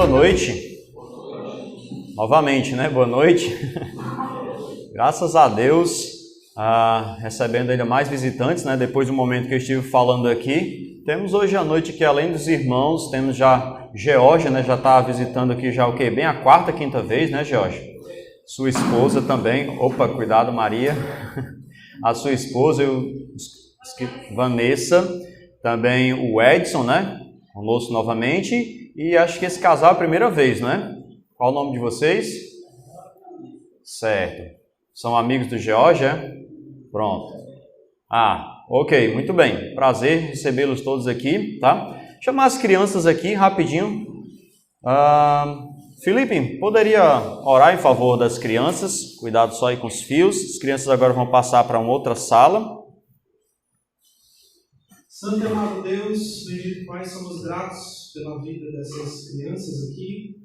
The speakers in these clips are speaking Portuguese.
boa noite. Novamente, né? Boa noite. Graças a Deus, recebendo ainda mais visitantes, né? Depois do momento que eu estive falando aqui. Temos hoje à noite que, além dos irmãos, temos já Georgia, né? Já está visitando aqui já o quê? Bem a quarta, quinta vez, né, Georgia? Sua esposa também. Opa, cuidado, Maria. A sua esposa, Vanessa. Também o Edson, né? Conosco novamente. E acho que esse casal é a primeira vez, não é? Qual o nome de vocês? Certo. São amigos do Georgia? Pronto. Ok, muito bem. Prazer recebê-los todos aqui, tá? Chamar as crianças aqui rapidinho. Felipe, poderia orar em favor das crianças? Cuidado só aí com os fios. As crianças agora vão passar para uma outra sala. Santo e amado Deus, bendito Pai, somos gratos pela vida dessas crianças aqui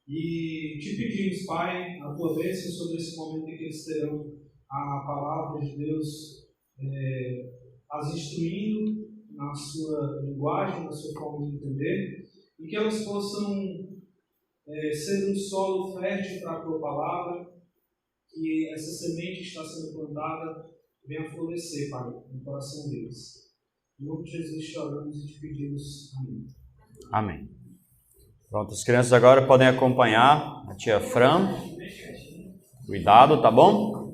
e te pedimos, Pai, a tua bênção sobre esse momento em que eles terão a palavra de Deus as instruindo na sua linguagem, na sua forma de entender, e que elas possam ser um solo fértil para a tua palavra, que essa semente que está sendo plantada venha florescer, Pai, no coração deles. Em nome de Jesus te oramos e te pedimos. Amém. Amém. Pronto, as crianças agora podem acompanhar a tia Fran. Cuidado, tá bom?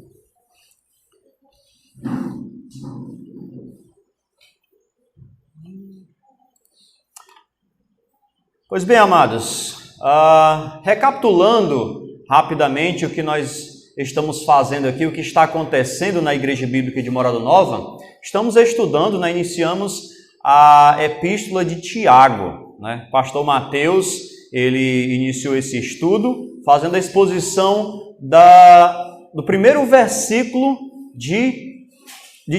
Pois bem, amados, recapitulando rapidamente o que nós estamos fazendo aqui, o que está acontecendo na Igreja Bíblica de Morada Nova, estamos estudando, né, iniciamos a Epístola de Tiago, né? Pastor Mateus, ele iniciou esse estudo fazendo a exposição do primeiro versículo de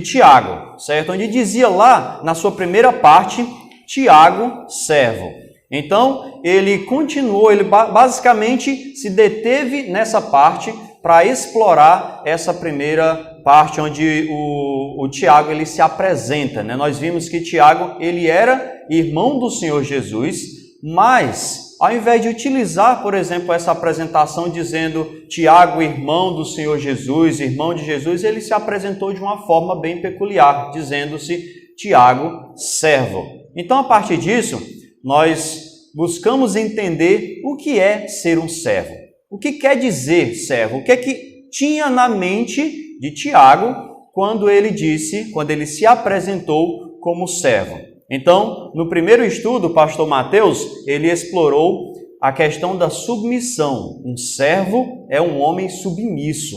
Tiago, certo? Onde dizia lá, na sua primeira parte, Tiago, servo. Então, ele continuou, ele basicamente se deteve nessa parte para explorar essa primeira parte onde o Tiago ele se apresenta, né? Nós vimos que Tiago ele era irmão do Senhor Jesus, mas ao invés de utilizar, por exemplo, essa apresentação dizendo Tiago, irmão do Senhor Jesus, irmão de Jesus, ele se apresentou de uma forma bem peculiar, dizendo-se Tiago, servo. Então, a partir disso, nós buscamos entender o que é ser um servo. O que quer dizer servo? O que é que tinha na mente de Tiago quando ele se apresentou como servo? Então, no primeiro estudo, o pastor Mateus, ele explorou a questão da submissão. Um servo é um homem submisso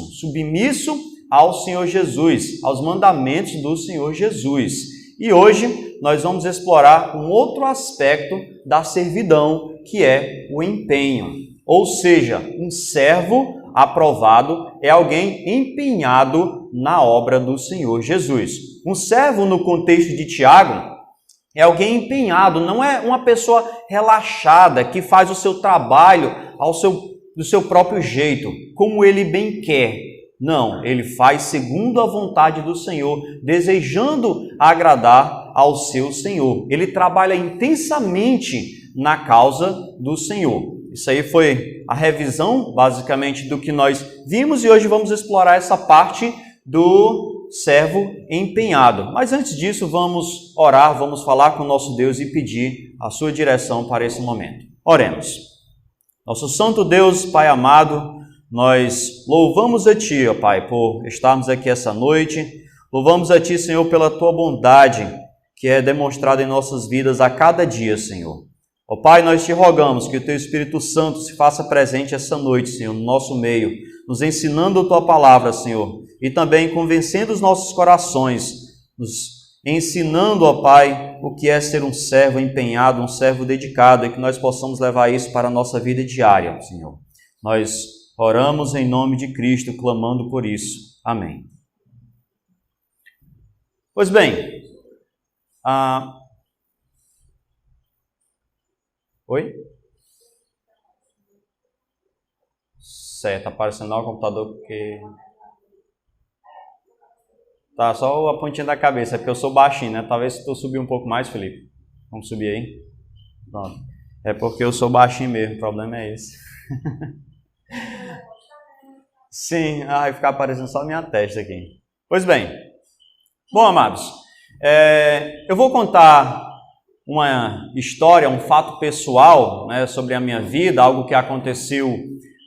ao Senhor Jesus, aos mandamentos do Senhor Jesus. E hoje nós vamos explorar um outro aspecto da servidão, que é o empenho. Ou seja, um servo aprovado é alguém empenhado na obra do Senhor Jesus. Um servo, no contexto de Tiago, é alguém empenhado, não é uma pessoa relaxada que faz o seu trabalho do seu próprio jeito, como ele bem quer. Não, ele faz segundo a vontade do Senhor, desejando agradar ao seu Senhor. Ele trabalha intensamente na causa do Senhor. Isso aí foi a revisão, basicamente, do que nós vimos e hoje vamos explorar essa parte do servo empenhado. Mas antes disso, vamos orar, vamos falar com o nosso Deus e pedir a sua direção para esse momento. Oremos. Nosso Santo Deus, Pai amado, nós louvamos a Ti, ó Pai, por estarmos aqui essa noite. Louvamos a Ti, Senhor, pela Tua bondade que é demonstrada em nossas vidas a cada dia, Senhor. Ó Pai, nós Te rogamos que o Teu Espírito Santo se faça presente essa noite, Senhor, no nosso meio, nos ensinando a Tua palavra, Senhor, e também convencendo os nossos corações, nos ensinando, ó Pai, o que é ser um servo empenhado, um servo dedicado, e que nós possamos levar isso para a nossa vida diária, Senhor. Nós oramos em nome de Cristo, clamando por isso. Amém. Pois bem, Oi? Certo, tá aparecendo lá o computador porque... Tá, só a pontinha da cabeça, é porque eu sou baixinho, né? Talvez se tu subir um pouco mais, Felipe. Vamos subir aí? Pronto. É porque eu sou baixinho mesmo, o problema é esse. Sim, vai ficar aparecendo só a minha testa aqui. Pois bem, bom, amados, eu vou contar uma história, um fato pessoal, né, sobre a minha vida, algo que aconteceu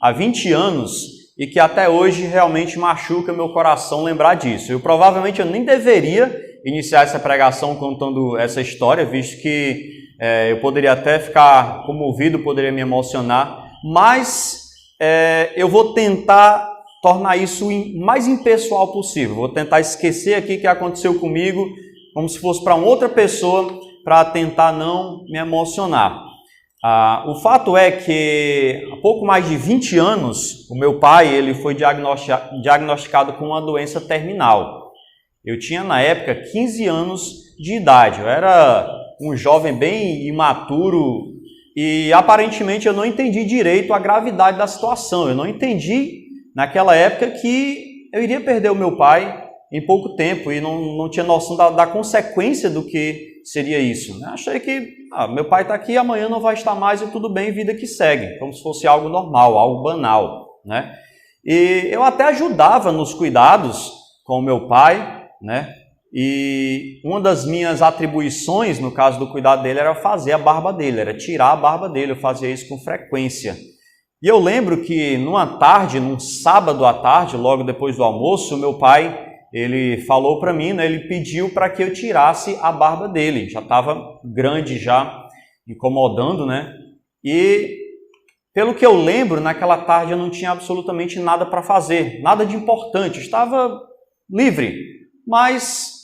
há 20 anos e que até hoje realmente machuca meu coração lembrar disso. Provavelmente eu nem deveria iniciar essa pregação contando essa história, visto que eu poderia até ficar comovido, poderia me emocionar, mas eu vou tentar tornar isso o mais impessoal possível. Vou tentar esquecer aqui o que aconteceu comigo, como se fosse para uma outra pessoa, para tentar não me emocionar. O fato é que há pouco mais de 20 anos, o meu pai ele foi diagnosticado com uma doença terminal. Eu tinha na época 15 anos de idade, eu era um jovem bem imaturo e aparentemente eu não entendi direito a gravidade da situação. Eu não entendi naquela época que eu iria perder o meu pai em pouco tempo e não tinha noção da consequência do que seria isso. Achei que meu pai está aqui, amanhã não vai estar mais e tudo bem, vida que segue, como se fosse algo normal, algo banal, né? E eu até ajudava nos cuidados com o meu pai, né? E uma das minhas atribuições, no caso do cuidado dele, era fazer a barba dele, era tirar a barba dele, eu fazia isso com frequência. E eu lembro que numa tarde, num sábado à tarde, logo depois do almoço, o meu pai, ele falou para mim, né, ele pediu para que eu tirasse a barba dele, já estava grande, já incomodando, né? E pelo que eu lembro, naquela tarde eu não tinha absolutamente nada para fazer, nada de importante, eu estava livre, mas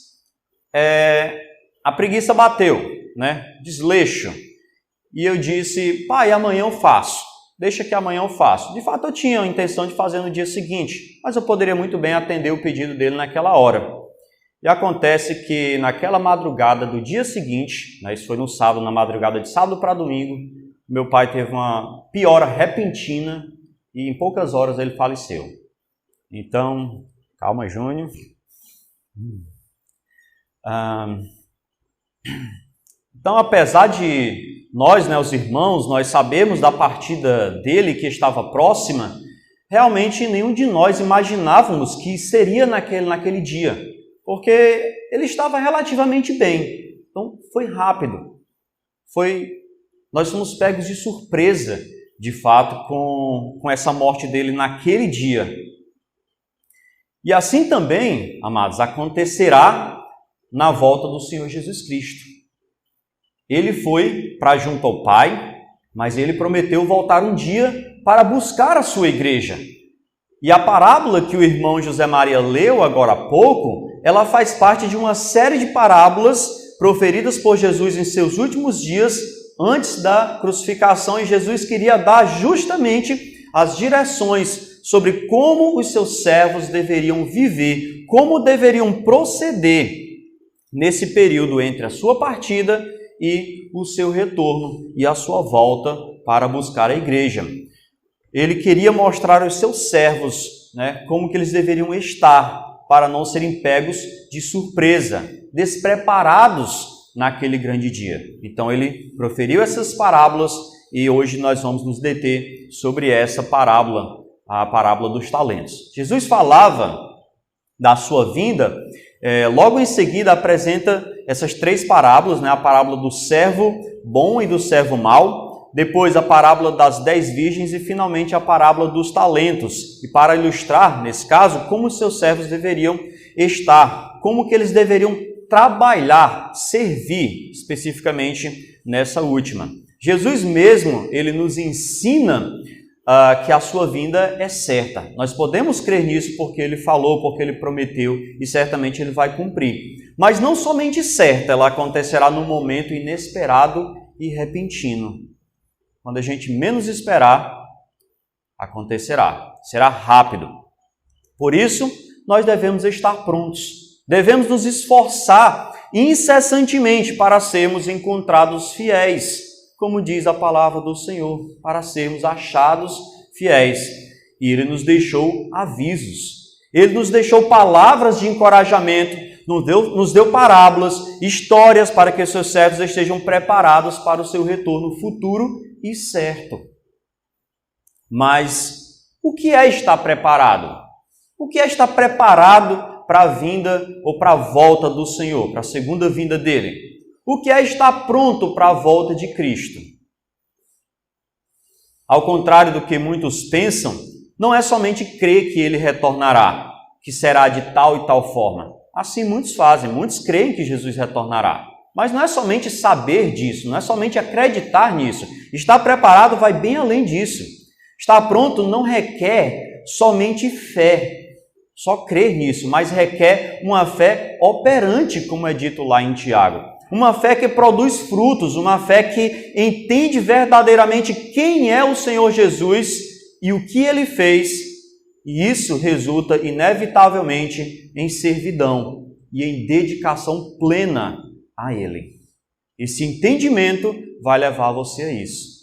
a preguiça bateu, né? Desleixo. E eu disse, pai, amanhã eu faço. Deixa que amanhã eu faço. De fato, eu tinha a intenção de fazer no dia seguinte, mas eu poderia muito bem atender o pedido dele naquela hora. E acontece que naquela madrugada do dia seguinte, né, isso foi no sábado, na madrugada de sábado para domingo, meu pai teve uma piora repentina e em poucas horas ele faleceu. Então, calma, Júnior. Então, apesar de nós, né, os irmãos, nós sabemos da partida dele que estava próxima, realmente nenhum de nós imaginávamos que seria naquele dia, porque ele estava relativamente bem. Então, foi rápido. Nós fomos pegos de surpresa, de fato, com essa morte dele naquele dia. E assim também, amados, acontecerá na volta do Senhor Jesus Cristo. Ele foi para junto ao Pai, mas ele prometeu voltar um dia para buscar a sua igreja. E a parábola que o irmão José Maria leu agora há pouco, ela faz parte de uma série de parábolas proferidas por Jesus em seus últimos dias, antes da crucificação, e Jesus queria dar justamente as direções sobre como os seus servos deveriam viver, como deveriam proceder nesse período entre a sua partida e o seu retorno e a sua volta para buscar a igreja. Ele queria mostrar aos seus servos, né, como que eles deveriam estar para não serem pegos de surpresa, despreparados naquele grande dia. Então ele proferiu essas parábolas e hoje nós vamos nos deter sobre essa parábola, a parábola dos talentos. Jesus falava da sua vinda, logo em seguida apresenta essas três parábolas, né? A parábola do servo bom e do servo mau, depois a parábola das 10 virgens e finalmente a parábola dos talentos. E para ilustrar, nesse caso, como os seus servos deveriam estar, como que eles deveriam trabalhar, servir, especificamente nessa última. Jesus mesmo, ele nos ensina que a sua vinda é certa. Nós podemos crer nisso porque ele falou, porque ele prometeu e certamente ele vai cumprir. Mas não somente certa, ela acontecerá num momento inesperado e repentino. Quando a gente menos esperar, acontecerá. Será rápido. Por isso, nós devemos estar prontos. Devemos nos esforçar incessantemente para sermos encontrados fiéis, como diz a palavra do Senhor, para sermos achados fiéis. E Ele nos deixou avisos. Ele nos deixou palavras de encorajamento, nos deu parábolas, histórias para que seus servos estejam preparados para o seu retorno futuro e certo. Mas o que é estar preparado? O que é estar preparado para a vinda ou para a volta do Senhor, para a segunda vinda dele? O que é estar pronto para a volta de Cristo? Ao contrário do que muitos pensam, não é somente crer que ele retornará, que será de tal e tal forma. Assim muitos fazem, muitos creem que Jesus retornará. Mas não é somente saber disso, não é somente acreditar nisso. Estar preparado vai bem além disso. Estar pronto não requer somente fé, só crer nisso, mas requer uma fé operante, como é dito lá em Tiago. Uma fé que produz frutos, uma fé que entende verdadeiramente quem é o Senhor Jesus e o que ele fez, e isso resulta inevitavelmente em servidão e em dedicação plena a ele. Esse entendimento vai levar você a isso.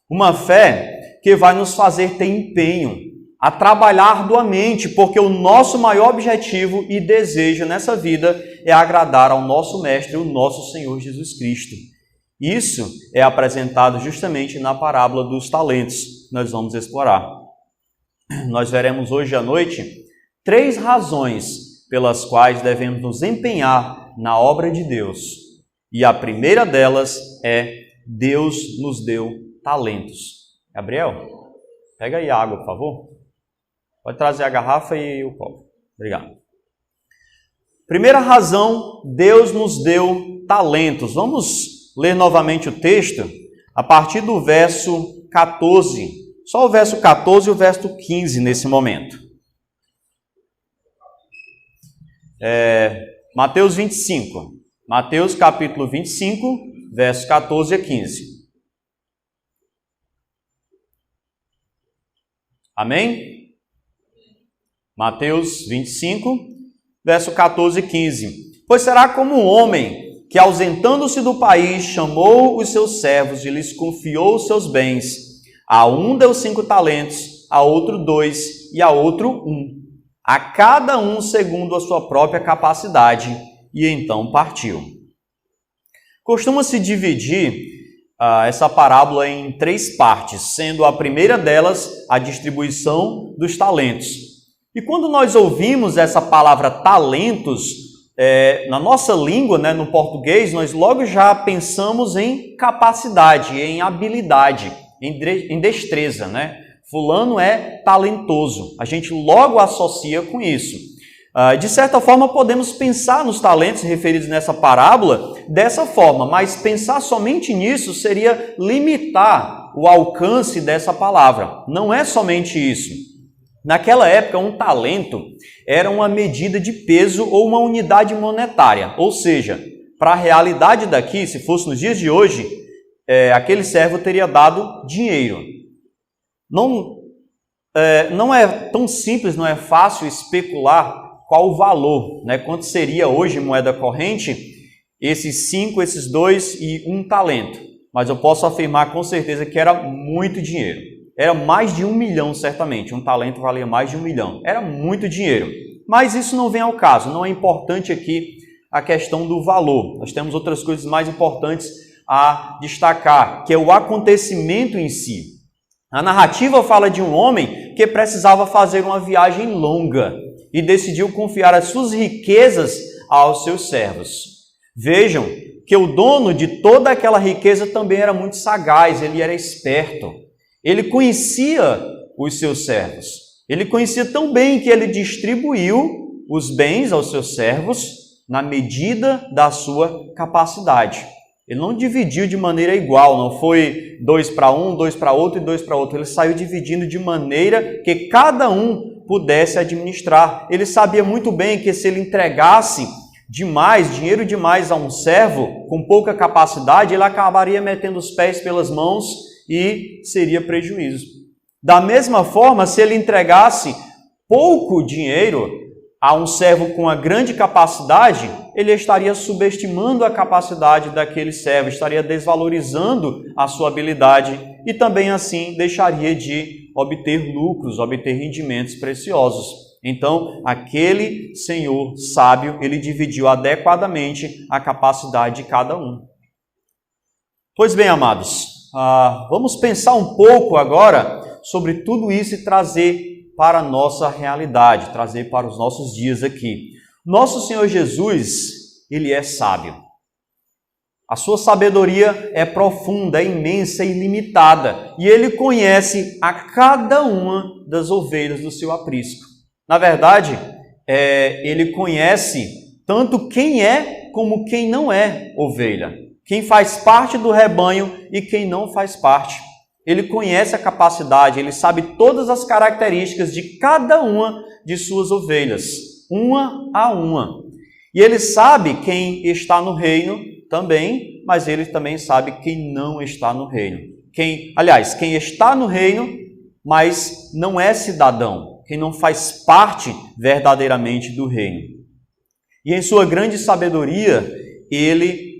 Uma fé que vai nos fazer ter empenho, a trabalhar arduamente, porque o nosso maior objetivo e desejo nessa vida é agradar ao nosso Mestre, o nosso Senhor Jesus Cristo. Isso é apresentado justamente na parábola dos talentos, nós vamos explorar. Nós veremos hoje à noite 3 razões pelas quais devemos nos empenhar na obra de Deus. E a primeira delas é: Deus nos deu talentos. Gabriel, pega aí a água, por favor. Pode trazer a garrafa e o copo. Obrigado. Primeira razão, Deus nos deu talentos. Vamos ler novamente o texto a partir do verso 14. Só o verso 14 e o verso 15 nesse momento. Mateus 25. Mateus capítulo 25, versos 14 a 15. Amém? Mateus 25, verso 14 e 15. Pois será como um homem que, ausentando-se do país, chamou os seus servos e lhes confiou os seus bens. A um deu 5 talentos, a outro 2 e a outro 1. A cada um segundo a sua própria capacidade, e então partiu. Costuma-se dividir essa parábola em 3 partes, sendo a primeira delas a distribuição dos talentos. E quando nós ouvimos essa palavra talentos, na nossa língua, no português, nós logo já pensamos em capacidade, em habilidade, em destreza, Fulano é talentoso. A gente logo associa com isso. De certa forma, podemos pensar nos talentos referidos nessa parábola dessa forma, mas pensar somente nisso seria limitar o alcance dessa palavra. Não é somente isso. Naquela época, um talento era uma medida de peso ou uma unidade monetária. Ou seja, para a realidade daqui, se fosse nos dias de hoje, aquele servo teria dado dinheiro. Não é tão simples, não é fácil especular qual o valor, quanto seria hoje em moeda corrente, esses 5, esses 2 e 1 talento. Mas eu posso afirmar com certeza que era muito dinheiro. Era mais de 1 milhão, certamente. Um talento valia mais de 1 milhão. Era muito dinheiro. Mas isso não vem ao caso. Não é importante aqui a questão do valor. Nós temos outras coisas mais importantes a destacar, que é o acontecimento em si. A narrativa fala de um homem que precisava fazer uma viagem longa e decidiu confiar as suas riquezas aos seus servos. Vejam que o dono de toda aquela riqueza também era muito sagaz, ele era esperto. Ele conhecia os seus servos. Ele conhecia tão bem que ele distribuiu os bens aos seus servos na medida da sua capacidade. Ele não dividiu de maneira igual, não foi 2 para um, 2 para outro e 2 para outro. Ele saiu dividindo de maneira que cada um pudesse administrar. Ele sabia muito bem que se ele entregasse dinheiro demais a um servo com pouca capacidade, ele acabaria metendo os pés pelas mãos e seria prejuízo. Da mesma forma, se ele entregasse pouco dinheiro a um servo com uma grande capacidade, ele estaria subestimando a capacidade daquele servo, estaria desvalorizando a sua habilidade e também assim deixaria de obter lucros, obter rendimentos preciosos. Então, aquele senhor sábio, ele dividiu adequadamente a capacidade de cada um. Pois bem, amados, vamos pensar um pouco agora sobre tudo isso e trazer para a nossa realidade, trazer para os nossos dias aqui. Nosso Senhor Jesus, ele é sábio. A sua sabedoria é profunda, é imensa e ilimitada. E ele conhece a cada uma das ovelhas do seu aprisco. Na verdade, ele conhece tanto quem é como quem não é ovelha. Quem faz parte do rebanho e quem não faz parte. Ele conhece a capacidade, ele sabe todas as características de cada uma de suas ovelhas, uma a uma. E ele sabe quem está no reino também, mas ele também sabe quem não está no reino. Quem está no reino, mas não é cidadão, quem não faz parte verdadeiramente do reino. E em sua grande sabedoria, ele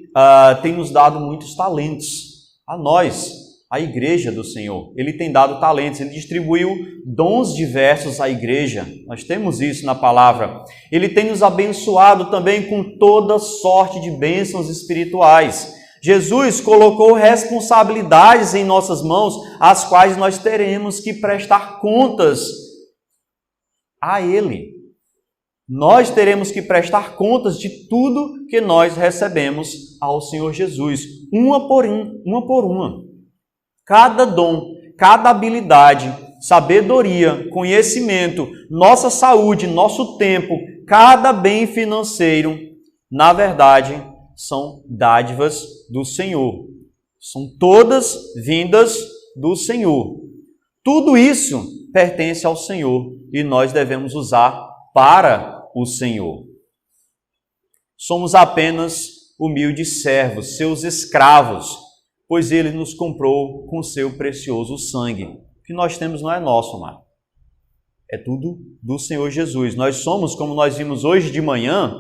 tem nos dado muitos talentos a nós, a igreja do Senhor. Ele tem dado talentos, ele distribuiu dons diversos à igreja. Nós temos isso na palavra. Ele tem nos abençoado também com toda sorte de bênçãos espirituais. Jesus colocou responsabilidades em nossas mãos, às quais nós teremos que prestar contas a Ele. Nós teremos que prestar contas de tudo que nós recebemos ao Senhor Jesus, uma por uma. Cada dom, cada habilidade, sabedoria, conhecimento, nossa saúde, nosso tempo, cada bem financeiro, na verdade, são dádivas do Senhor. São todas vindas do Senhor. Tudo isso pertence ao Senhor e nós devemos usar para o Senhor. Somos apenas humildes servos, seus escravos, pois Ele nos comprou com seu precioso sangue. O que nós temos não é nosso, amado. É tudo do Senhor Jesus. Nós somos, como nós vimos hoje de manhã,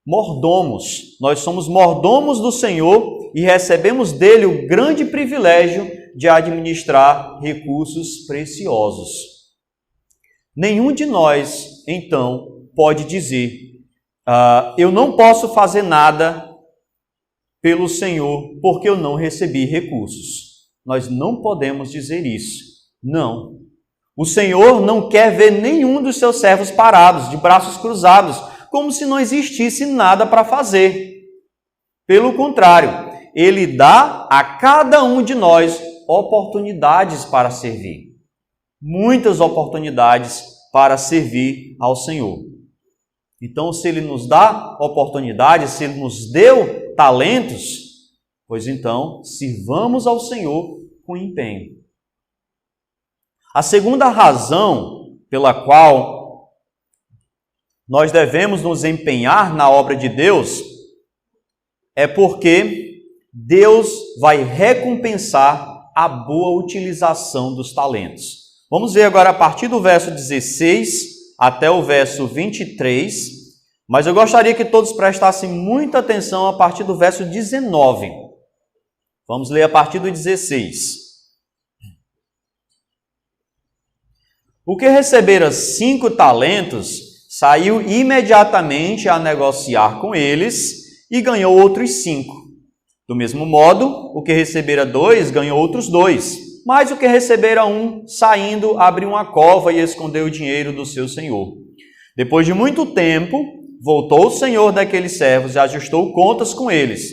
mordomos. Nós somos mordomos do Senhor e recebemos dele o grande privilégio de administrar recursos preciosos. Nenhum de nós, então, pode dizer, eu não posso fazer nada pelo Senhor, porque eu não recebi recursos. Nós não podemos dizer isso. Não. O Senhor não quer ver nenhum dos seus servos parados, de braços cruzados, como se não existisse nada para fazer. Pelo contrário, Ele dá a cada um de nós oportunidades para servir. Muitas oportunidades para servir ao Senhor. Então, se Ele nos dá oportunidades, se Ele nos deu talentos, pois então sirvamos ao Senhor com empenho. A segunda razão pela qual nós devemos nos empenhar na obra de Deus é porque Deus vai recompensar a boa utilização dos talentos. Vamos ver agora a partir do verso 16 até o verso 23, mas eu gostaria que todos prestassem muita atenção a partir do verso 19. Vamos ler a partir do 16. O que recebera 5 talentos, saiu imediatamente a negociar com eles e ganhou outros 5. Do mesmo modo, o que recebera 2, ganhou outros 2. Mas o que recebera 1, saindo, abriu uma cova e escondeu o dinheiro do seu senhor. Depois de muito tempo, voltou o senhor daqueles servos e ajustou contas com eles.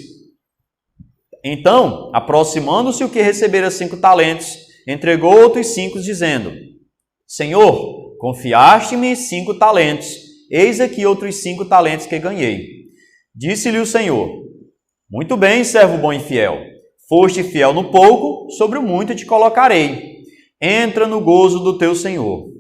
Então, aproximando-se o que recebera 5 talentos, entregou outros 5, dizendo: Senhor, confiaste-me 5 talentos, eis aqui outros 5 talentos que ganhei. Disse-lhe o Senhor: Muito bem, servo bom e fiel. Foste fiel no pouco, sobre o muito te colocarei. Entra no gozo do teu Senhor.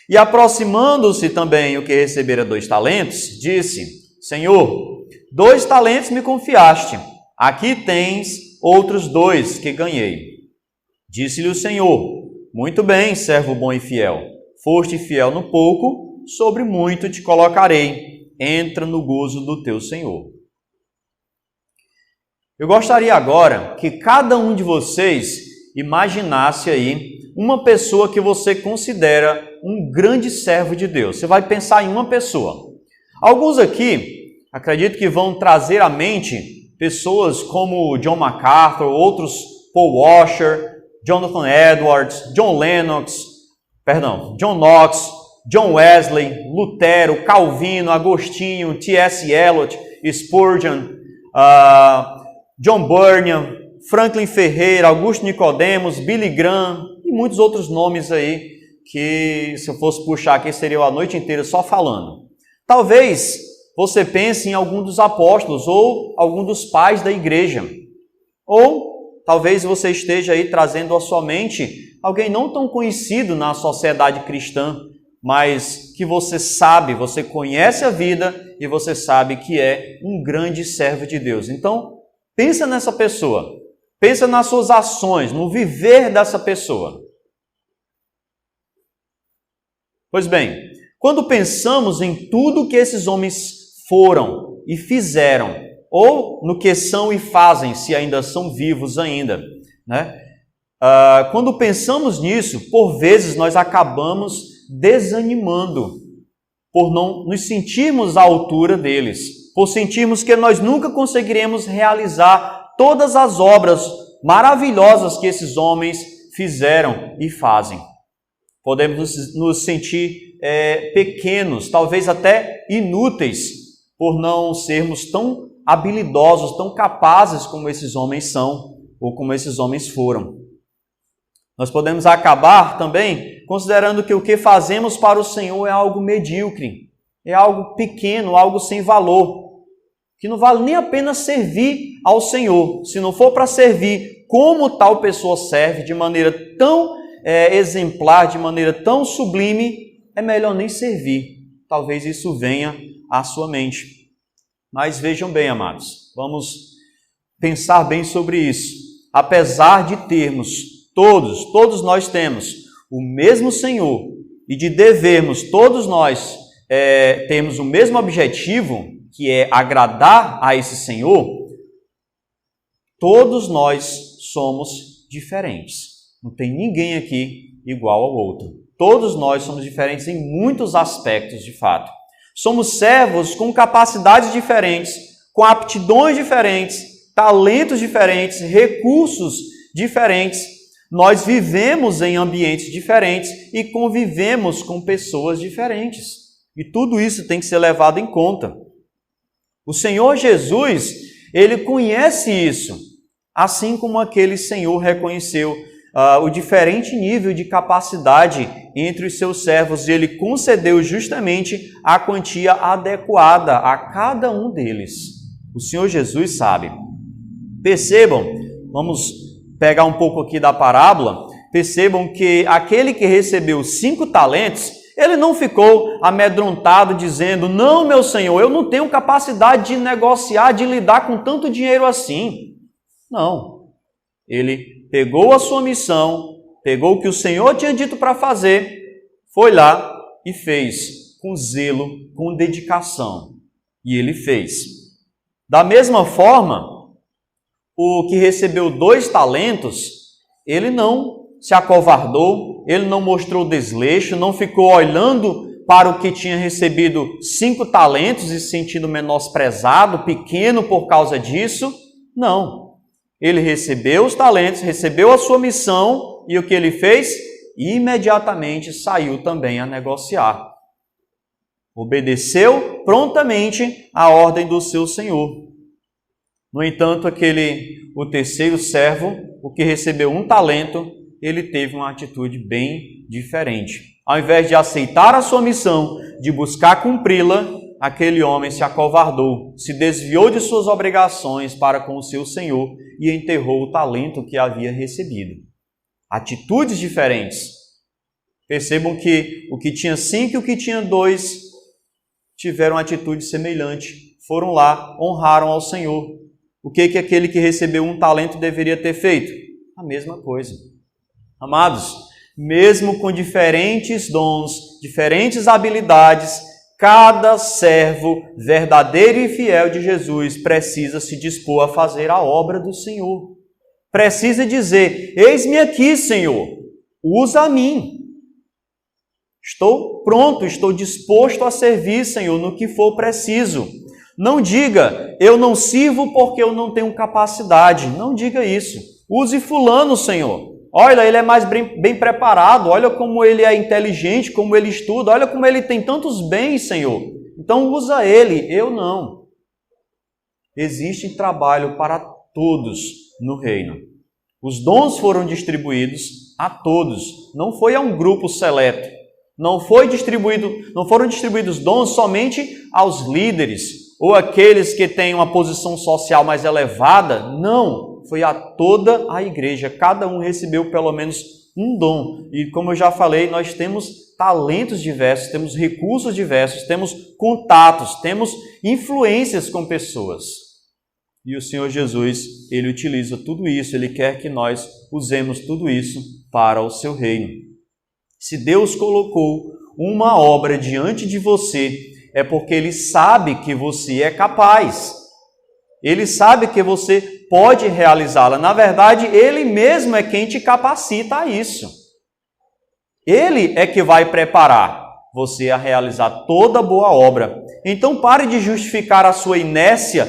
E aproximando-se também o que recebera 2 talentos, disse: Senhor, 2 talentos me confiaste. Aqui tens outros 2 que ganhei. Disse-lhe o Senhor: Muito bem, servo bom e fiel. Foste fiel no pouco, sobre muito te colocarei. Entra no gozo do teu Senhor. Eu gostaria agora que cada um de vocês imaginasse aí uma pessoa que você considera um grande servo de Deus. Você vai pensar em uma pessoa. Alguns aqui, acredito que vão trazer à mente pessoas como John MacArthur, outros Paul Washer, Jonathan Edwards, John Knox, John Wesley, Lutero, Calvino, Agostinho, T.S. Eliot, Spurgeon, John Bunyan, Franklin Ferreira, Augusto Nicodemos, Billy Graham e muitos outros nomes aí que, se eu fosse puxar aqui, seria a noite inteira só falando. Talvez você pense em algum dos apóstolos ou algum dos pais da igreja. Ou talvez você esteja aí trazendo à sua mente alguém não tão conhecido na sociedade cristã, mas que você sabe, você conhece a vida e você sabe que é um grande servo de Deus. Então, pensa nessa pessoa. Pensa nas suas ações, no viver dessa pessoa. Pois bem, quando pensamos em tudo que esses homens foram e fizeram, ou no que são e fazem, se ainda são vivos ainda, né? Quando pensamos nisso, por vezes nós acabamos desanimando, por não nos sentirmos à altura deles, por sentirmos que nós nunca conseguiremos realizar todas as obras maravilhosas que esses homens fizeram e fazem. Podemos nos sentir pequenos, talvez até inúteis, por não sermos tão habilidosos, tão capazes como esses homens são, ou como esses homens foram. Nós podemos acabar também considerando que o que fazemos para o Senhor é algo medíocre, é algo pequeno, algo sem valor, que não vale nem a pena servir ao Senhor. Se não for para servir como tal pessoa serve, de maneira tão exemplar, de maneira tão sublime, é melhor nem servir. Talvez isso venha à sua mente. Mas vejam bem, amados, vamos pensar bem sobre isso. Apesar de termos, todos nós temos o mesmo Senhor e de devermos todos nós termos o mesmo objetivo, que é agradar a esse Senhor, todos nós somos diferentes. Não tem ninguém aqui igual ao outro. Todos nós somos diferentes em muitos aspectos, de fato. Somos servos com capacidades diferentes, com aptidões diferentes, talentos diferentes, recursos diferentes. Nós vivemos em ambientes diferentes e convivemos com pessoas diferentes. E tudo isso tem que ser levado em conta. O Senhor Jesus, Ele conhece isso, assim como aquele Senhor reconheceu o diferente nível de capacidade entre os seus servos, e Ele concedeu justamente a quantia adequada a cada um deles. O Senhor Jesus sabe. Percebam, vamos pegar um pouco aqui da parábola, percebam que aquele que recebeu 5 talentos, ele não ficou amedrontado dizendo: não, meu Senhor, eu não tenho capacidade de negociar, de lidar com tanto dinheiro assim. Não. Ele pegou a sua missão, pegou o que o Senhor tinha dito para fazer, foi lá e fez com zelo, com dedicação. E ele fez. Da mesma forma, o que recebeu 2 talentos, ele não se acovardou, ele não mostrou desleixo, não ficou olhando para o que tinha recebido 5 talentos e se sentindo menosprezado, pequeno por causa disso. Não. Ele recebeu os talentos, recebeu a sua missão e o que ele fez? Imediatamente saiu também a negociar. Obedeceu prontamente a ordem do seu Senhor. No entanto, o terceiro servo, o que recebeu 1 talento, ele teve uma atitude bem diferente. Ao invés de aceitar a sua missão, de buscar cumpri-la, aquele homem se acovardou, se desviou de suas obrigações para com o seu Senhor e enterrou o talento que havia recebido. Atitudes diferentes. Percebam que o que tinha 5 e o que tinha 2 tiveram atitude semelhante. Foram lá, honraram ao Senhor. O que aquele que recebeu 1 talento deveria ter feito? A mesma coisa. Amados, mesmo com diferentes dons, diferentes habilidades, cada servo verdadeiro e fiel de Jesus precisa se dispor a fazer a obra do Senhor. precisa dizer: eis-me aqui, Senhor, usa a mim. Estou pronto, estou disposto a servir, Senhor, no que for preciso. Não diga: eu não sirvo porque eu não tenho capacidade. Não diga isso. Use fulano, Senhor. Olha, ele é mais bem preparado. Olha como ele é inteligente, como ele estuda. Olha como ele tem tantos bens, Senhor. Então usa ele, eu não. Existe trabalho para todos no reino. Os dons foram distribuídos a todos. Não foi a um grupo seleto. Não foram distribuídos dons somente aos líderes ou aqueles que têm uma posição social mais elevada. Não, foi a toda a igreja. Cada um recebeu pelo menos um dom. E como eu já falei, nós temos talentos diversos, temos recursos diversos, temos contatos, temos influências com pessoas. E o Senhor Jesus, Ele utiliza tudo isso, Ele quer que nós usemos tudo isso para o seu reino. Se Deus colocou uma obra diante de você, é porque Ele sabe que você é capaz. Ele sabe que você pode realizá-la. Na verdade, Ele mesmo é quem te capacita a isso. Ele é que vai preparar você a realizar toda boa obra. Então pare de justificar a sua inércia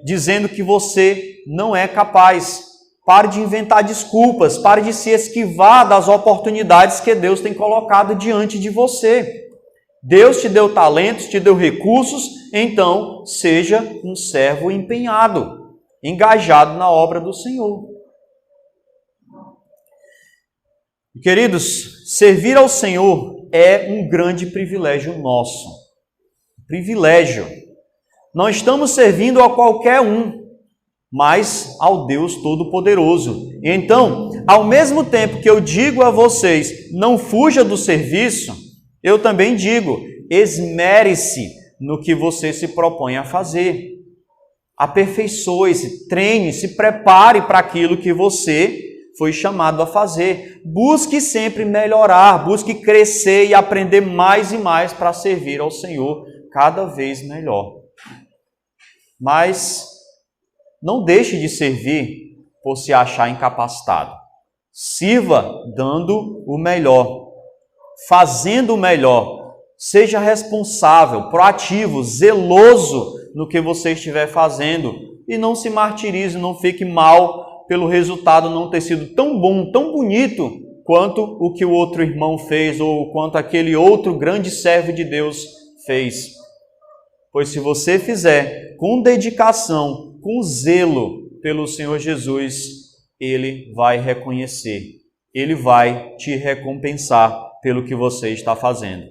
dizendo que você não é capaz. Pare de inventar desculpas, pare de se esquivar das oportunidades que Deus tem colocado diante de você. Deus te deu talentos, te deu recursos, então seja um servo empenhado, engajado na obra do Senhor. Queridos, servir ao Senhor é um grande privilégio nosso. Privilégio. Não estamos servindo a qualquer um, mas ao Deus Todo-Poderoso. Então, ao mesmo tempo que eu digo a vocês, não fuja do serviço, eu também digo, esmere-se no que você se propõe a fazer. Aperfeiçoe-se, treine, se prepare para aquilo que você foi chamado a fazer. Busque sempre melhorar, busque crescer e aprender mais e mais para servir ao Senhor cada vez melhor. Mas não deixe de servir por se achar incapacitado. Sirva dando o melhor, fazendo o melhor. Seja responsável, proativo, zeloso no que você estiver fazendo. E não se martirize, não fique mal pelo resultado não ter sido tão bom, tão bonito, quanto o que o outro irmão fez ou quanto aquele outro grande servo de Deus fez. Pois se você fizer com dedicação, com zelo pelo Senhor Jesus, Ele vai reconhecer, Ele vai te recompensar pelo que você está fazendo.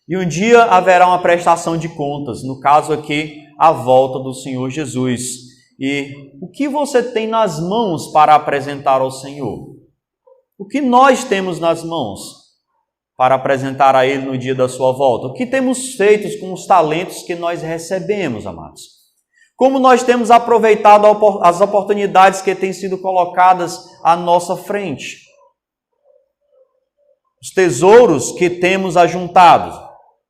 E um dia haverá uma prestação de contas, no caso aqui, a volta do Senhor Jesus. E o que você tem nas mãos para apresentar ao Senhor? O que nós temos nas mãos para apresentar a Ele no dia da sua volta? O que temos feito com os talentos que nós recebemos, amados? Como nós temos aproveitado as oportunidades que têm sido colocadas à nossa frente? Os tesouros que temos ajuntado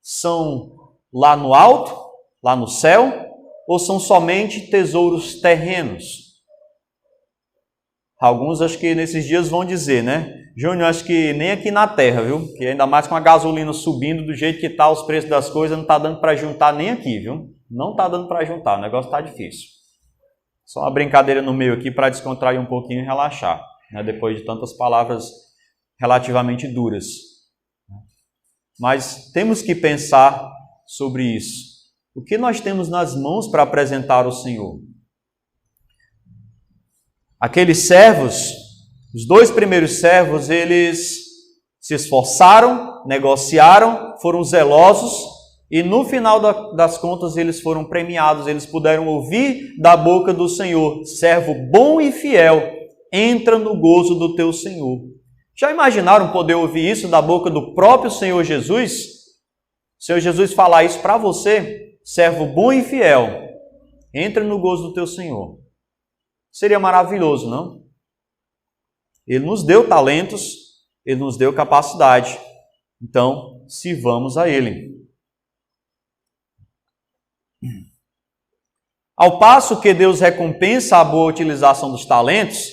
são lá no alto, lá no céu, ou são somente tesouros terrenos? Alguns acho que nesses dias vão dizer, né? Júnior, acho que nem aqui na terra, viu? Que ainda mais com a gasolina subindo do jeito que está os preços das coisas, não está dando para juntar nem aqui, viu? Não está dando para juntar, o negócio está difícil. Só uma brincadeira no meio aqui para descontrair um pouquinho e relaxar, né? Depois de tantas palavras relativamente duras. Mas temos que pensar sobre isso. O que nós temos nas mãos para apresentar ao Senhor? Aqueles servos, os 2 primeiros servos, eles se esforçaram, negociaram, foram zelosos e no final das contas eles foram premiados. Eles puderam ouvir da boca do Senhor: servo bom e fiel, entra no gozo do teu Senhor. Já imaginaram poder ouvir isso da boca do próprio Senhor Jesus? O Senhor Jesus falar isso para você: servo bom e fiel, entra no gozo do teu Senhor. Seria maravilhoso, não? Ele nos deu talentos, Ele nos deu capacidade. Então, sirvamos a Ele. Ao passo que Deus recompensa a boa utilização dos talentos,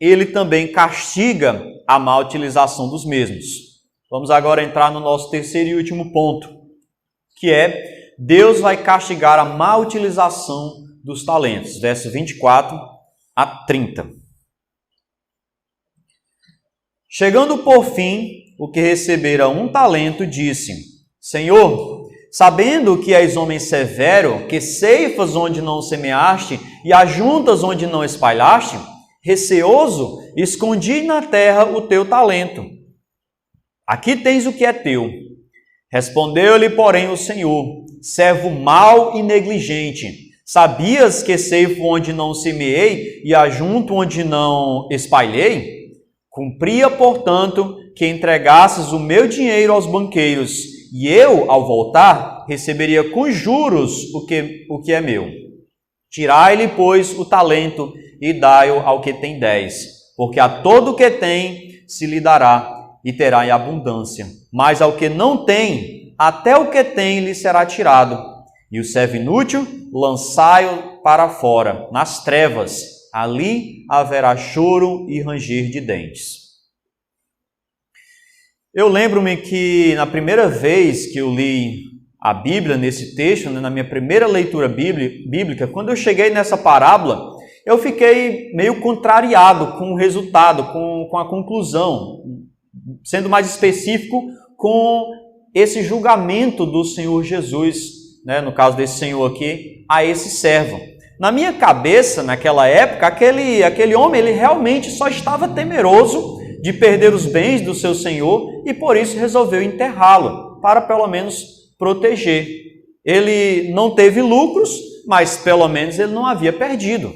Ele também castiga a má utilização dos mesmos. Vamos agora entrar no nosso terceiro e último ponto, que é Deus vai castigar a má utilização dos talentos. Verso 24 a 30. Chegando por fim, o que recebera 1 talento, disse: Senhor, sabendo que és homem severo, que ceifas onde não semeaste e ajuntas onde não espalhaste, receoso, escondi na terra o teu talento. Aqui tens o que é teu. Respondeu-lhe, porém, o Senhor: servo mau e negligente, sabias que ceifo onde não semeei e ajunto onde não espalhei? Cumpria, portanto, que entregasses o meu dinheiro aos banqueiros, e eu, ao voltar, receberia com juros o que é meu. Tirai-lhe, pois, o talento e dai-o ao que tem 10, porque a todo o que tem se lhe dará e terá em abundância. Mas ao que não tem, até o que tem lhe será tirado. E o servo inútil, lançai-o para fora, nas trevas. Ali haverá choro e ranger de dentes. Eu lembro-me que na primeira vez que eu li a Bíblia nesse texto, na minha primeira leitura bíblica, quando eu cheguei nessa parábola, eu fiquei meio contrariado com o resultado, com a conclusão, sendo mais específico, com esse julgamento do Senhor Jesus, né, no caso desse Senhor aqui, a esse servo. Na minha cabeça, naquela época, aquele homem ele realmente só estava temeroso de perder os bens do seu senhor e por isso resolveu enterrá-lo, para pelo menos proteger. Ele não teve lucros, mas pelo menos ele não havia perdido,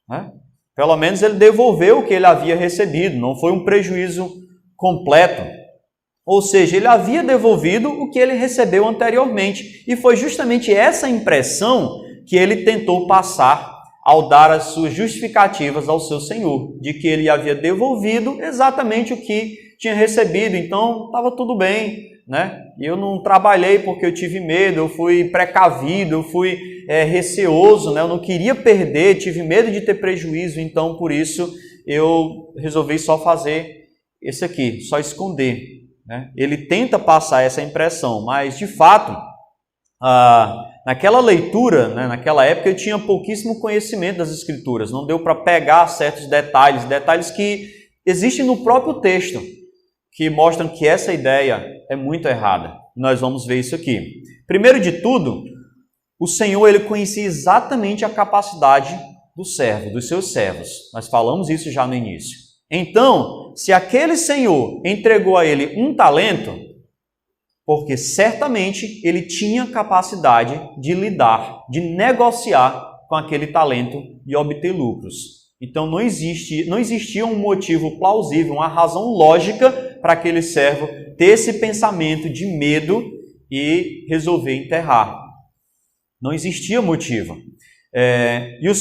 né? Pelo menos ele devolveu o que ele havia recebido, não foi um prejuízo completo. Ou seja, ele havia devolvido o que ele recebeu anteriormente. E foi justamente essa impressão que ele tentou passar ao dar as suas justificativas ao seu senhor, de que ele havia devolvido exatamente o que tinha recebido, então estava tudo bem, né? Eu não trabalhei porque eu tive medo, eu fui precavido, eu fui receoso, né? Eu não queria perder, tive medo de ter prejuízo, então por isso eu resolvi só fazer esse aqui, só esconder, né? Ele tenta passar essa impressão, mas de fato, naquela leitura, né, naquela época eu tinha pouquíssimo conhecimento das Escrituras, não deu para pegar certos detalhes que existem no próprio texto, que mostram que essa ideia é muito errada. Nós vamos ver isso aqui. Primeiro de tudo, o Senhor ele conhecia exatamente a capacidade do servo, dos seus servos. Nós falamos isso já no início. Então, se aquele Senhor entregou a ele 1 talento, porque certamente ele tinha capacidade de lidar, de negociar com aquele talento e obter lucros. Então não existia um motivo plausível, uma razão lógica para aquele servo ter esse pensamento de medo e resolver enterrar. Não existia motivo. E a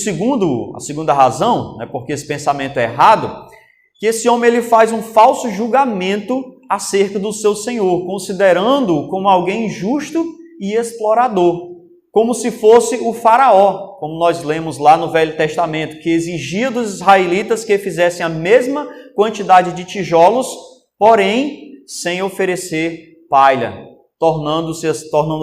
segunda razão, né, porque esse pensamento é errado, que esse homem ele faz um falso julgamento acerca do seu senhor, considerando-o como alguém injusto e explorador, como se fosse o faraó, como nós lemos lá no Velho Testamento, que exigia dos israelitas que fizessem a mesma quantidade de tijolos, porém sem oferecer palha, tornando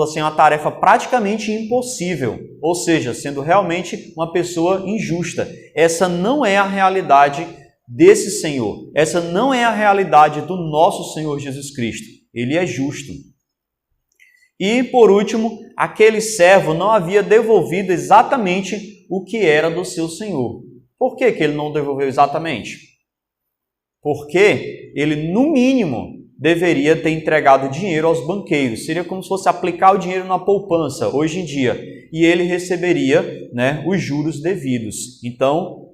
assim uma tarefa praticamente impossível, ou seja, sendo realmente uma pessoa injusta. Essa não é a realidade desse Senhor. Essa não é a realidade do nosso Senhor Jesus Cristo. Ele é justo. E, por último, aquele servo não havia devolvido exatamente o que era do seu senhor. Por que ele não devolveu exatamente? Porque ele, no mínimo, deveria ter entregado dinheiro aos banqueiros. Seria como se fosse aplicar o dinheiro na poupança, hoje em dia. E ele receberia, né, os juros devidos. Então,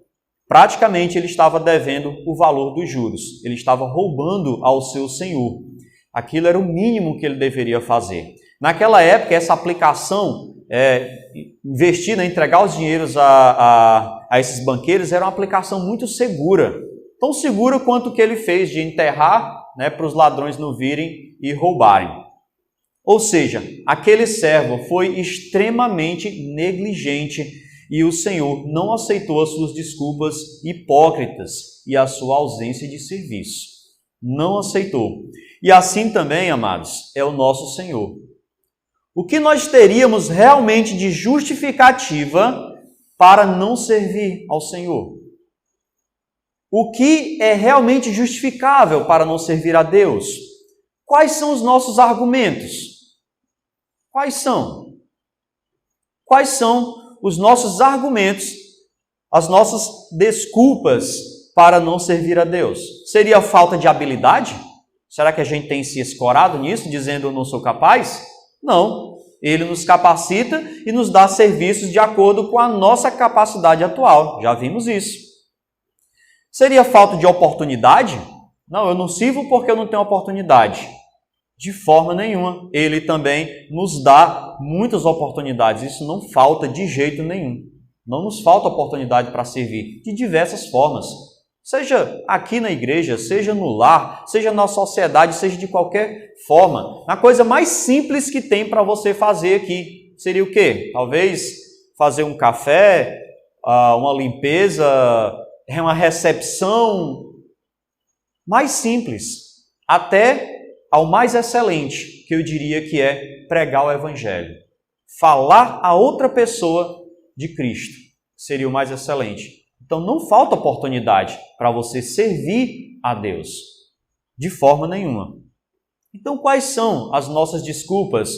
praticamente ele estava devendo o valor dos juros. Ele estava roubando ao seu senhor. Aquilo era o mínimo que ele deveria fazer. Naquela época, essa aplicação, investir, entregar os dinheiros a esses banqueiros, era uma aplicação muito segura. Tão segura quanto o que ele fez de enterrar, né, para os ladrões não virem e roubarem. Ou seja, aquele servo foi extremamente negligente E o Senhor não aceitou as suas desculpas hipócritas e a sua ausência de serviço. Não aceitou. E assim também, amados, é o nosso Senhor. O que nós teríamos realmente de justificativa para não servir ao Senhor? O que é realmente justificável para não servir a Deus? Quais são os nossos argumentos? Quais são? Quais são os nossos argumentos, as nossas desculpas para não servir a Deus? Seria falta de habilidade? Será que a gente tem se escorado nisso, dizendo eu não sou capaz? Não. Ele nos capacita e nos dá serviços de acordo com a nossa capacidade atual. Já vimos isso. Seria falta de oportunidade? Não, eu não sirvo porque eu não tenho oportunidade. De forma nenhuma. Ele também nos dá muitas oportunidades. Isso não falta de jeito nenhum. Não nos falta oportunidade para servir de diversas formas. Seja aqui na igreja, seja no lar, seja na sociedade, seja de qualquer forma. A coisa mais simples que tem para você fazer aqui seria o quê? Talvez fazer um café, uma limpeza, uma recepção. Mais simples, até ao mais excelente, que eu diria que é pregar o Evangelho. Falar a outra pessoa de Cristo seria o mais excelente. Então não falta oportunidade para você servir a Deus, de forma nenhuma. Então quais são as nossas desculpas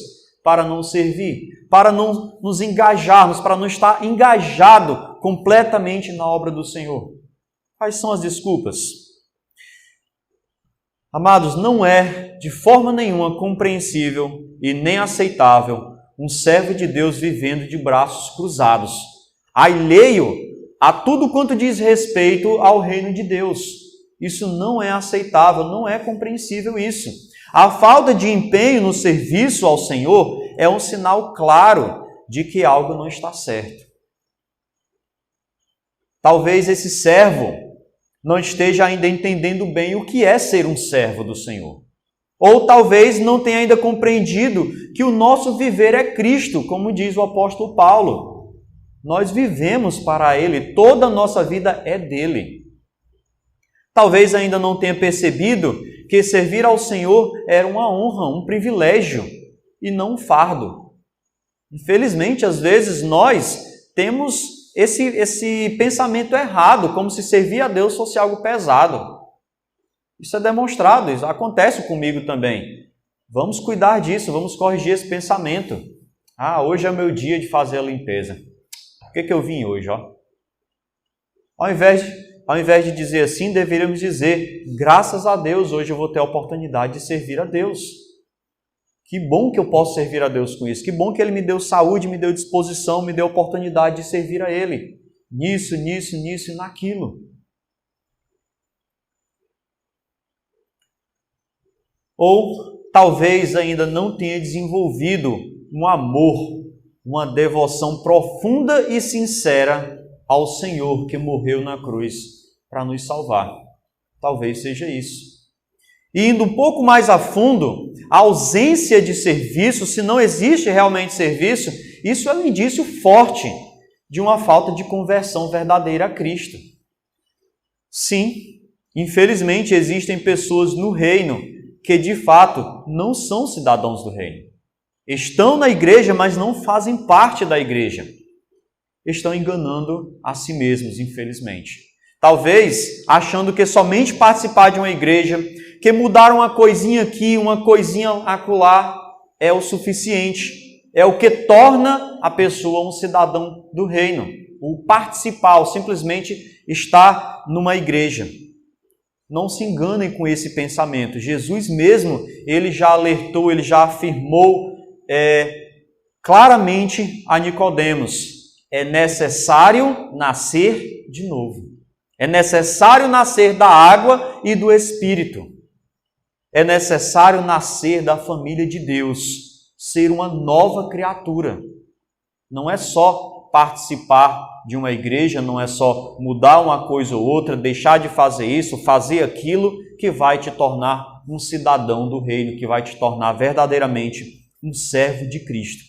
para não servir, para não nos engajarmos, para não estar engajado completamente na obra do Senhor? Quais são as desculpas? Amados, não é de forma nenhuma compreensível e nem aceitável um servo de Deus vivendo de braços cruzados, alheio a tudo quanto diz respeito ao reino de Deus. Isso não é aceitável, não é compreensível isso. A falta de empenho no serviço ao Senhor é um sinal claro de que algo não está certo. Talvez esse servo não esteja ainda entendendo bem o que é ser um servo do Senhor. Ou talvez não tenha ainda compreendido que o nosso viver é Cristo, como diz o apóstolo Paulo. Nós vivemos para Ele, toda a nossa vida é dele. Talvez ainda não tenha percebido que servir ao Senhor era uma honra, um privilégio e não um fardo. Infelizmente, às vezes nós temos esse pensamento errado, como se servir a Deus fosse algo pesado. Isso é demonstrado, isso acontece comigo também. Vamos cuidar disso, vamos corrigir esse pensamento. Hoje é o meu dia de fazer a limpeza. Por que eu vim hoje? Ao invés de dizer assim, deveríamos dizer, graças a Deus, hoje eu vou ter a oportunidade de servir a Deus. Que bom que eu posso servir a Deus com isso. Que bom que Ele me deu saúde, me deu disposição, me deu oportunidade de servir a Ele. Nisso e naquilo. Ou talvez ainda não tenha desenvolvido um amor, uma devoção profunda e sincera ao Senhor que morreu na cruz para nos salvar. Talvez seja isso. E indo um pouco mais a fundo, a ausência de serviço, se não existe realmente serviço, isso é um indício forte de uma falta de conversão verdadeira a Cristo. Sim, infelizmente existem pessoas no reino que de fato não são cidadãos do reino. Estão na igreja, mas não fazem parte da igreja. Estão enganando a si mesmos, infelizmente. Talvez achando que somente participar de uma igreja, que mudar uma coisinha aqui, uma coisinha acolá, é o suficiente. É o que torna a pessoa um cidadão do reino. O participar, o simplesmente estar numa igreja. Não se enganem com esse pensamento. Jesus mesmo, ele já alertou, ele já afirmou claramente a Nicodemos: é necessário nascer de novo. É necessário nascer da água e do Espírito. É necessário nascer da família de Deus, ser uma nova criatura. Não é só participar de uma igreja, não é só mudar uma coisa ou outra, deixar de fazer isso, fazer aquilo, que vai te tornar um cidadão do reino, que vai te tornar verdadeiramente um servo de Cristo.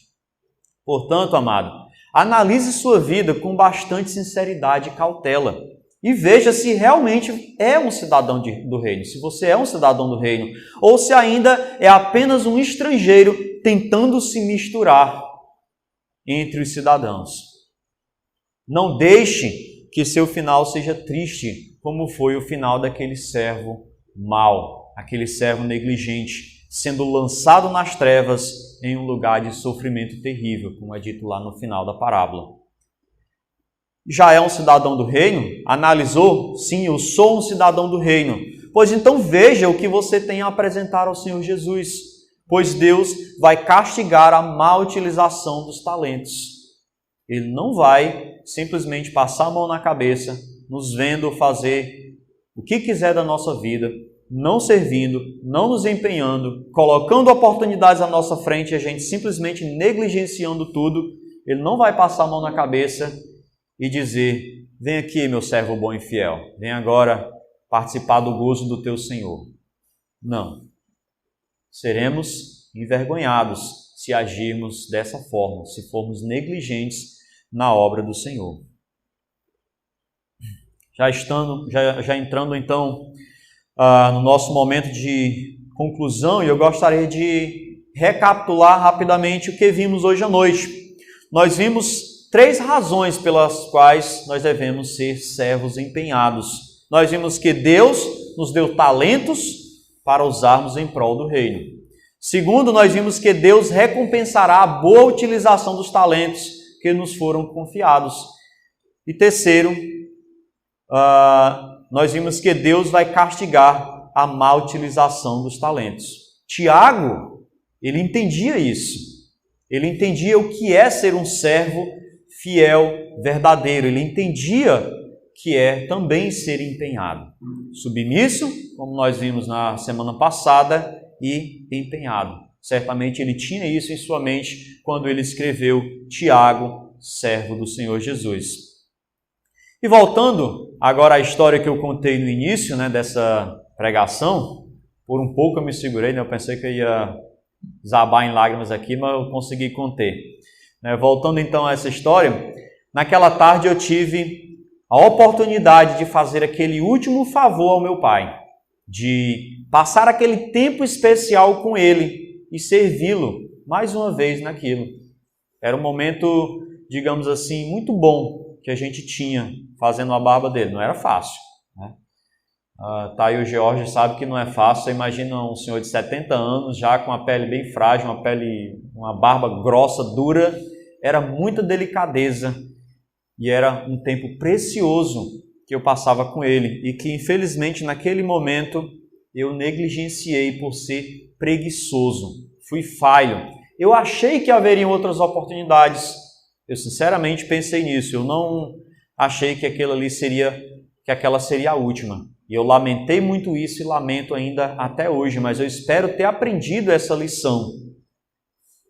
Portanto, amado, Analise sua vida com bastante sinceridade e cautela e veja se realmente é um cidadão do reino, se você é um cidadão do reino, ou se ainda é apenas um estrangeiro tentando se misturar entre os cidadãos. Não deixe que seu final seja triste, como foi o final daquele servo mau, aquele servo negligente, sendo lançado nas trevas em um lugar de sofrimento terrível, como é dito lá no final da parábola. Já é um cidadão do reino? Analisou? Sim, eu sou um cidadão do reino. Pois então veja o que você tem a apresentar ao Senhor Jesus, pois Deus vai castigar a má utilização dos talentos. Ele não vai simplesmente passar a mão na cabeça, nos vendo fazer o que quiser da nossa vida, não servindo, não nos empenhando, colocando oportunidades à nossa frente e a gente simplesmente negligenciando tudo. Ele não vai passar a mão na cabeça e dizer: vem aqui, meu servo bom e fiel, vem agora participar do gozo do teu Senhor. Não. Seremos envergonhados se agirmos dessa forma, se formos negligentes na obra do Senhor. Já entrando então no nosso momento de conclusão, e eu gostaria de recapitular rapidamente o que vimos hoje à noite. Nós vimos 3 razões pelas quais nós devemos ser servos empenhados. Nós vimos que Deus nos deu talentos para usarmos em prol do reino. Segundo, nós vimos que Deus recompensará a boa utilização dos talentos que nos foram confiados. E terceiro, nós vimos que Deus vai castigar a má utilização dos talentos. Tiago, ele entendia isso. Ele entendia o que é ser um servo fiel, verdadeiro. Ele entendia que é também ser empenhado. Submisso, como nós vimos na semana passada, e empenhado. Certamente ele tinha isso em sua mente quando ele escreveu Tiago, servo do Senhor Jesus. E voltando agora à história que eu contei no início, dessa pregação, por um pouco eu me segurei, eu pensei que eu ia desabar em lágrimas aqui, mas eu consegui conter. Voltando então a essa história, naquela tarde eu tive a oportunidade de fazer aquele último favor ao meu pai, de passar aquele tempo especial com ele e servi-lo mais uma vez naquilo. Era um momento, digamos assim, muito bom que a gente tinha fazendo a barba dele. Não era fácil, tá aí o George sabe que não é fácil. Você imagina um senhor de 70 anos já com a pele bem frágil, uma barba grossa, dura. Era muita delicadeza e era um tempo precioso que eu passava com ele e que infelizmente naquele momento eu negligenciei por ser preguiçoso, fui falho. Eu achei que haveriam outras oportunidades, eu sinceramente pensei nisso, eu não achei que aquela seria a última. E eu lamentei muito isso e lamento ainda até hoje, mas eu espero ter aprendido essa lição.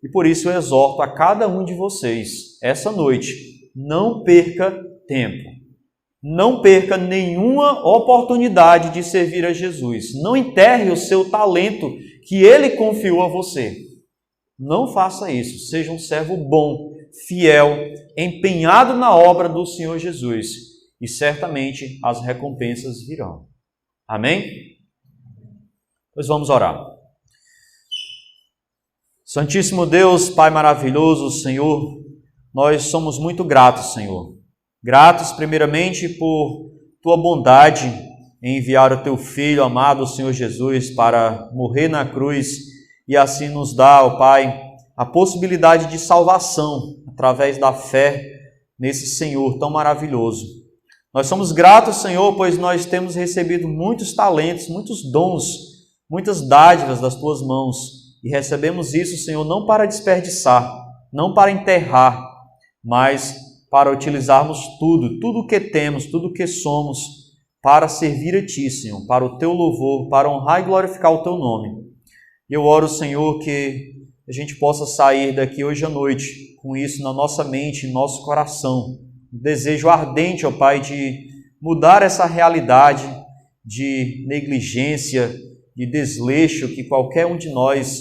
E por isso eu exorto a cada um de vocês, essa noite, não perca tempo. Não perca nenhuma oportunidade de servir a Jesus. Não enterre o seu talento que Ele confiou a você. Não faça isso. Seja um servo bom, fiel, empenhado na obra do Senhor Jesus. E certamente as recompensas virão. Amém? Pois vamos orar. Santíssimo Deus, Pai maravilhoso, Senhor, nós somos muito gratos, Senhor. Gratos, primeiramente, por Tua bondade em enviar o Teu Filho amado, o Senhor Jesus, para morrer na cruz e assim nos dar, ó Pai, a possibilidade de salvação através da fé nesse Senhor tão maravilhoso. Nós somos gratos, Senhor, pois nós temos recebido muitos talentos, muitos dons, muitas dádivas das Tuas mãos e recebemos isso, Senhor, não para desperdiçar, não para enterrar, mas para utilizarmos tudo o que temos, tudo o que somos, para servir a Ti, Senhor, para o Teu louvor, para honrar e glorificar o Teu nome. E eu oro, Senhor, que a gente possa sair daqui hoje à noite com isso na nossa mente, em nosso coração. Um desejo ardente, ó Pai, de mudar essa realidade de negligência, de desleixo que qualquer um de nós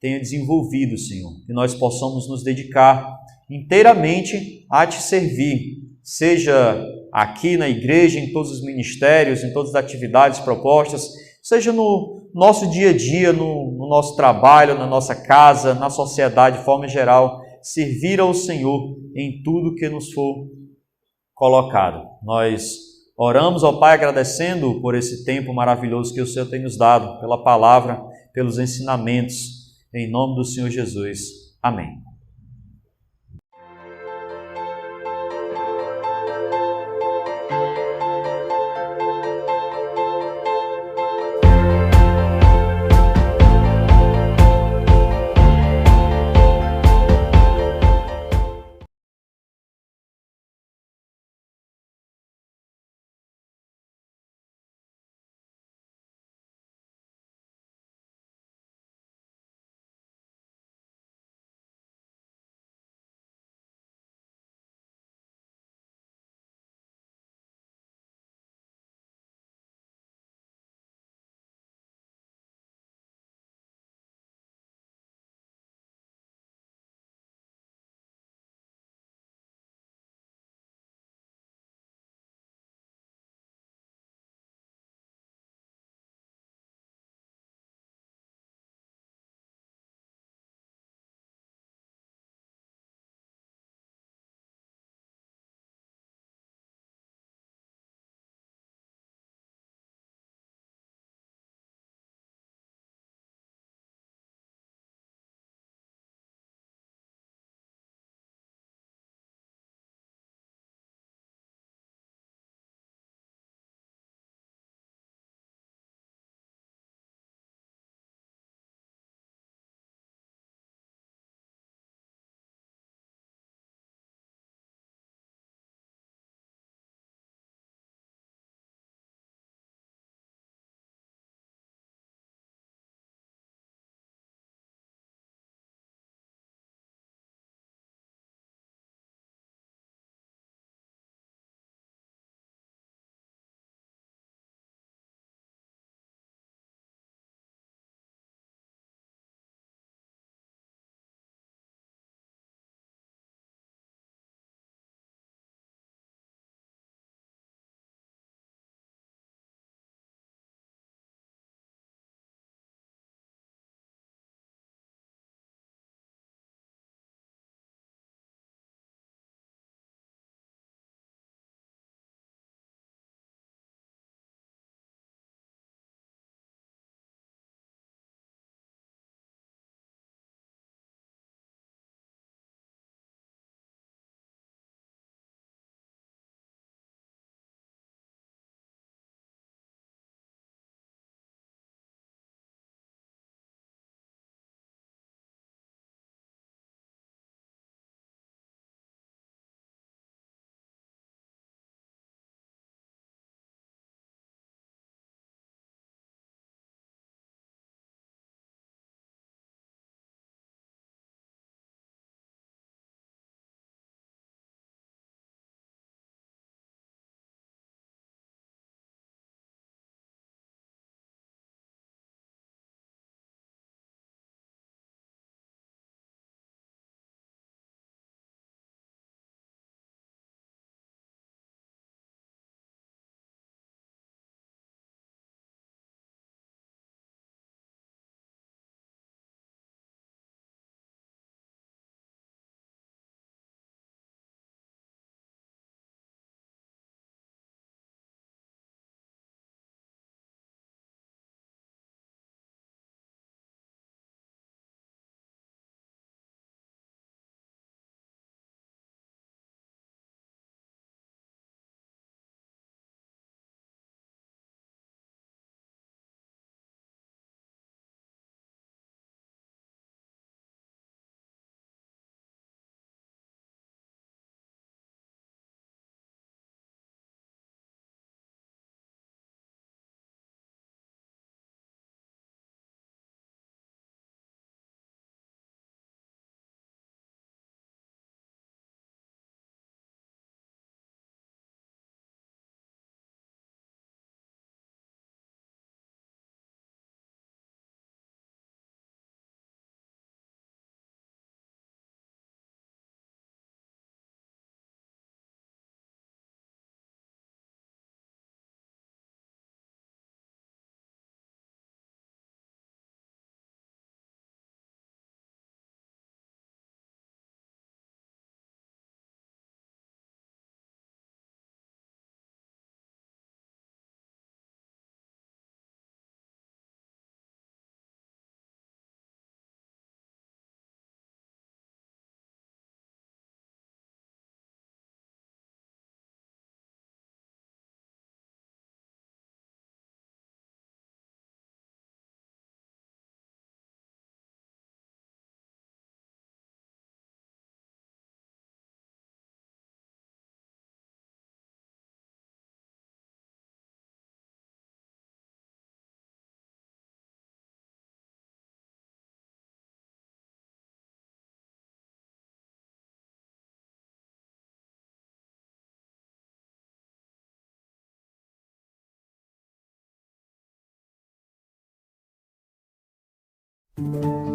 tenha desenvolvido, Senhor. Que nós possamos nos dedicar inteiramente a te servir, seja aqui na igreja, em todos os ministérios, em todas as atividades propostas, seja no nosso dia a dia, no nosso trabalho, na nossa casa, na sociedade de forma geral, servir ao Senhor em tudo que nos for colocado. Nós oramos ao Pai agradecendo por esse tempo maravilhoso que o Senhor tem nos dado, pela palavra, pelos ensinamentos, em nome do Senhor Jesus. Amém. Amém.